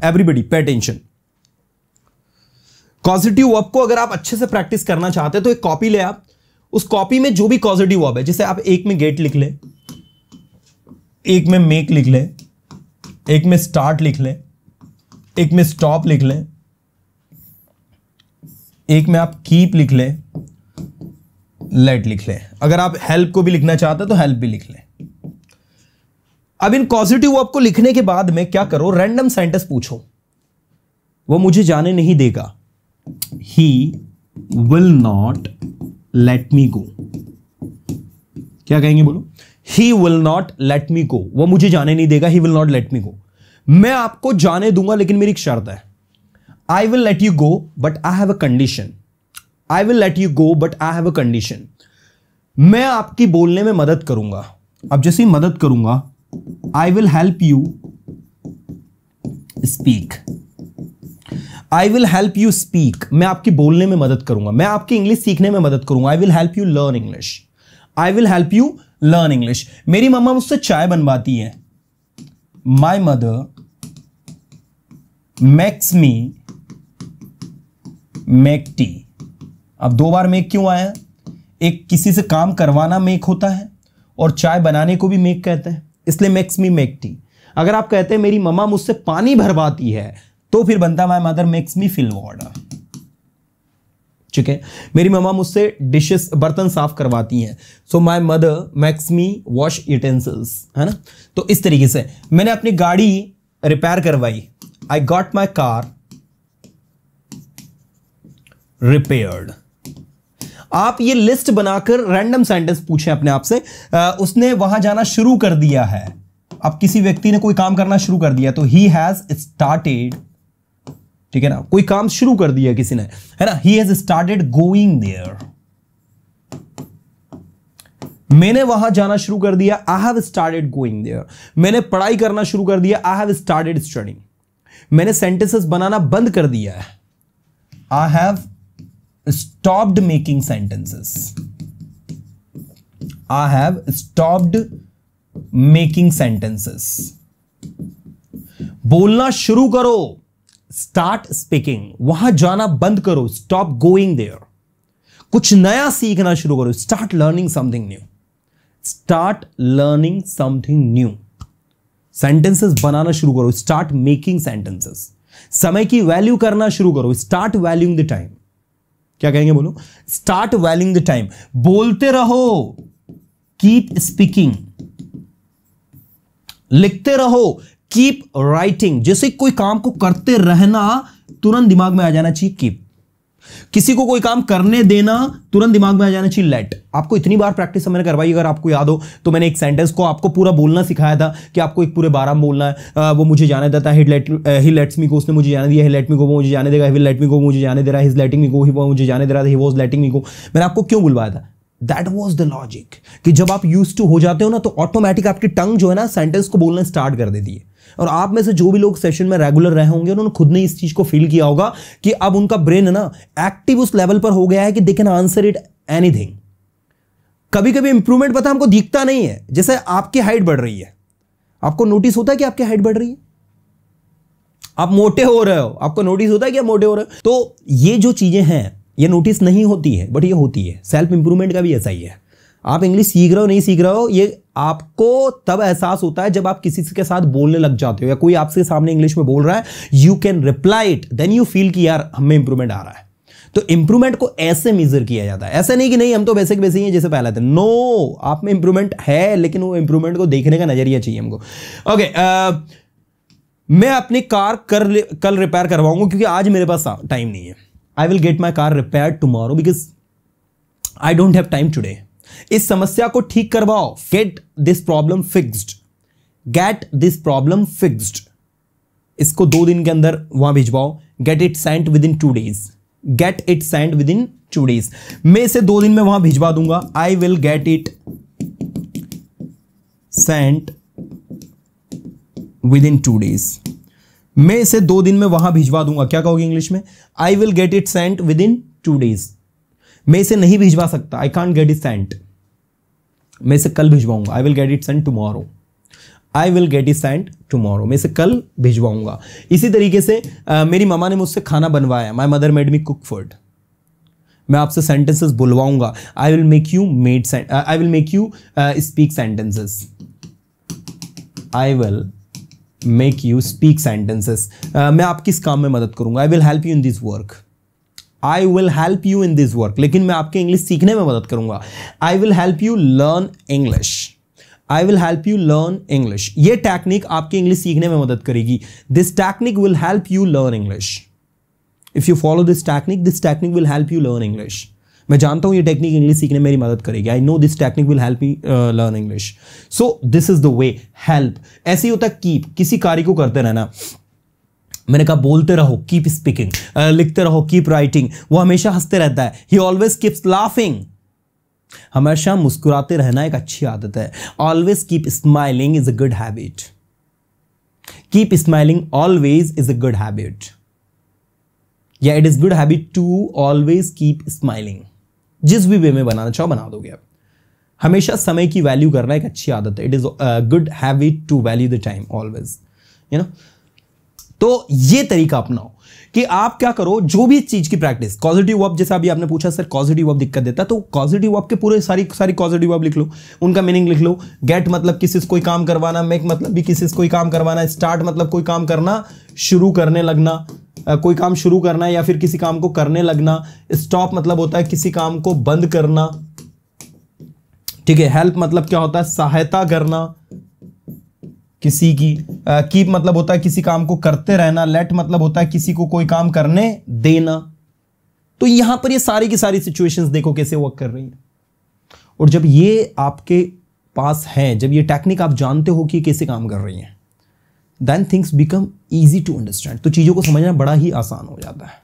Everybody pay attention. Causative verb को अगर आप अच्छे से प्रैक्टिस करना चाहते हैं तो एक कॉपी ले, आप उस कॉपी में जो भी कॉजेटिव वर्ब है, जैसे आप एक में गेट लिख ले, एक में मेक लिख ले, एक में स्टार्ट लिख ले, एक में स्टॉप लिख ले, एक में आप कीप लिख ले, लेट लिख ले। अगर आप हेल्प को भी लिखना चाहते हैं तो हेल्प भी लिख ले। अब इन कॉजेटिव वर्ब को लिखने के बाद में क्या करो, रैंडम सेंटेंस पूछो। वो मुझे जाने नहीं देगा, he will not let me go. क्या कहेंगे बोलो, he will not let me go. वो मुझे जाने नहीं देगा, he will not let me go. मैं आपको जाने दूंगा लेकिन मेरी एक शर्त है, I will let you go but I have a condition. I will let you go but I have a condition. मैं आपकी बोलने में मदद करूंगा। अब जैसे ही मदद करूंगा, I will help you speak. I will help you speak, मैं आपकी बोलने में मदद करूंगा, मैं आपकी इंग्लिश सीखने में मदद करूंगा। I will help you learn English. I will help you learn English. मेरी मम्मा मुझसे चाय बनवाती है, my mother makes me make tea. अब दो बार मेक क्यों आया? एक किसी से काम करवाना मेक होता है और चाय बनाने को भी मेक कहते हैं, इसलिए मेक्स मी मेक टी। अगर आप कहते हैं मेरी मम्मा मुझसे पानी भरवाती है तो फिर बनता है my mother makes me fill water. ठीक है, मेरी मम्मा मुझसे डिशेस बर्तन साफ करवाती हैं, so my mother makes me wash utensils, है ना। तो इस तरीके से मैंने अपनी गाड़ी रिपेयर करवाई, I got my car repaired. आप ये लिस्ट बनाकर रैंडम सेंटेंस पूछें अपने आप से। उसने वहां जाना शुरू कर दिया है। अब किसी व्यक्ति ने कोई काम करना शुरू कर दिया तो ही हैज स्टार्टेड, ठीक है ना, कोई काम शुरू कर दिया किसी ने, है ना, he has started going there. मैंने वहां जाना शुरू कर दिया, I have started going there. मैंने पढ़ाई करना शुरू कर दिया, आई हैव स्टार्टेड स्टडिंग। मैंने सेंटेंसेस बनाना बंद कर दिया है, I have stopped making sentences. I have stopped making sentences. बोलना शुरू करो, स्टार्ट स्पीकिंग। वहां जाना बंद करो, स्टॉप गोइंग देयर। कुछ नया सीखना शुरू करो, start learning something new. Start learning something new. Sentences बनाना शुरू करो, स्टार्ट मेकिंग सेंटेंसेस। समय की वैल्यू करना शुरू करो, स्टार्ट वैल्यूइंग द टाइम। क्या कहेंगे बोलो, स्टार्ट वैल्यूइंग द टाइम। बोलते रहो, कीप स्पीकिंग। लिखते रहो, कीप राइटिंग। जैसे कोई काम को करते रहना तुरंत दिमाग में आ जाना चाहिए कीप। किसी को कोई काम करने देना तुरंत दिमाग में आ जाना चाहिए लेट। आपको इतनी बार प्रैक्टिस मैंने करवाई, अगर आपको याद हो तो मैंने एक सेंटेंस को आपको पूरा बोलना सिखाया था कि आपको एक पूरे 12 में बोलना है। वो मुझे जाने देता है, ही लेट्स मी गो, उसने मुझे जाने दिया, ही लेट मी गो, वो मुझे जाने देगा, ही विल लेट मी गो, मुझे जाने दे रहा है, he is letting me go, वो मुझे जाने दे रहा था, ही वाज लेटिंग मी गो। मैंने आपको क्यों बुलवाया था? दैट वॉज द लॉजिक कि जब आप यूज टू हो जाते हो ना तो ऑटोमेटिक आपकी टंग जो है ना सेंटेंस को बोलना स्टार्ट कर देती है। और आप में से जो भी लोग सेशन में रेगुलर रहे होंगे उन्होंने खुद ने इस चीज को फील किया होगा कि अब उनका ब्रेन है ना एक्टिव उस लेवल पर हो गया है कि they can answer it anything. कभी कभी इंप्रूवमेंट पता हमको दिखता नहीं है, जैसे आपकी हाइट बढ़ रही है, आपको नोटिस होता है कि आपकी हाइट बढ़ रही है, आप मोटे हो रहे हो, आपको नोटिस होता है कि आप मोटे हो रहे हो। तो ये जो चीजें हैं ये नोटिस नहीं होती है बट ये होती है। सेल्फ इंप्रूवमेंट का भी ऐसा ही है। आप इंग्लिश सीख रहे हो नहीं सीख रहे हो, ये आपको तब एहसास होता है जब आप किसी के साथ बोलने लग जाते हो या कोई आपके सामने इंग्लिश में बोल रहा है, you can reply it, then you feel कि यार हमें इंप्रूवमेंट आ रहा है। तो इंप्रूवमेंट को ऐसे मेजर किया जाता है, ऐसा नहीं कि नहीं हम तो वैसे के वैसे ही हैं जैसे पहले थे। नो, आप में इंप्रूवमेंट है लेकिन वो इंप्रूवमेंट को देखने का नजरिया चाहिए हमको। ओके, मैं अपनी कार कल रिपेयर करवाऊंगा क्योंकि आज मेरे पास टाइम नहीं है। I will get my car repair tomorrow because I don't have time today. इस समस्या को ठीक करवाओ, get this problem fixed, get this problem fixed. इसको 2 दिन के अंदर वहां भिजवाओ, get it sent within 2 days, get it sent within 2 days। मैं इसे 2 दिन में वहां भिजवा दूंगा, आई will get it sent within 2 days। मैं इसे 2 दिन में वहां भिजवा दूंगा। क्या कहोगे इंग्लिश में? I will get it sent within 2 days। मैं इसे नहीं भिजवा सकता, I can't get it sent, मैं इसे कल भिजवाऊंगा, I will get it sent tomorrow. I will get it sent tomorrow, मैं इसे कल भिजवाऊंगा। इसी तरीके से मेरी मामा ने मुझसे खाना बनवाया, my mother made me cook food, मैं आपसे सेंटेंसेस बुलवाऊंगा, I will make you speak sentences, I will make you speak sentences, मैं आपकी इस काम में मदद करूंगा, I will help you in this work, I will help you in this work, लेकिन मैं आपके इंग्लिश सीखने में मदद करूंगा, I will help you learn English, I will help you learn English. ये टेक्निक आपके इंग्लिश सीखने में मदद करेगी। This technique will help you learn English. If you follow this technique will help you learn English. मैं जानता हूं ये टेक्निक इंग्लिश सीखने में मेरी मदद करेगी। I know this technique will help me learn English. So this is the way. Help ऐसे ही होता है कीप, किसी कार्य को करते रहना। मैंने कहा बोलते रहो, कीप स्पीकिंग, लिखते रहो, कीप राइटिंग। वो हमेशा हंसते रहता है, ही ऑलवेज कीप्स लाफिंग। हमेशा मुस्कुराते रहना एक अच्छी आदत है। Always keep smiling is a good habit. Keep smiling always is a good habit. या it is good habit to always keep smiling. जिस भी वे में बनाना चाहो बना दोगे आप। हमेशा समय की वैल्यू करना एक अच्छी आदत है। It is good habit to value the time always, you know. तो ये तरीका अपनाओ कि आप क्या करो, जो भी चीज की प्रैक्टिस, कॉजेटिव वर्ब, जैसा अभी आपने पूछा सर कॉजेटिव वर्ब दिक्कत देता है, तो कॉजेटिव वर्ब के पूरे सारी कॉजेटिव वर्ब लिख लो, उनका मीनिंग लिख लो। गेट मतलब किसी से कोई काम करवाना, मेक मतलब भी किसी से कोई काम करवाना, स्टार्ट मतलब कोई काम करना, शुरू करने लगना, कोई काम शुरू करना या फिर किसी काम को करने लगना। स्टॉप मतलब होता है किसी काम को बंद करना, ठीक है। हेल्प मतलब क्या होता है, सहायता करना किसी की। कीप मतलब होता है किसी काम को करते रहना। लेट मतलब होता है किसी को कोई काम करने देना। तो यहां पर ये सारी की सारी सिचुएशंस देखो कैसे वर्क कर रही हैं। और जब ये आपके पास है, जब ये टेक्निक आप जानते हो कि कैसे काम कर रही हैं, then things become easy to understand. तो चीजों को समझना बड़ा ही आसान हो जाता है।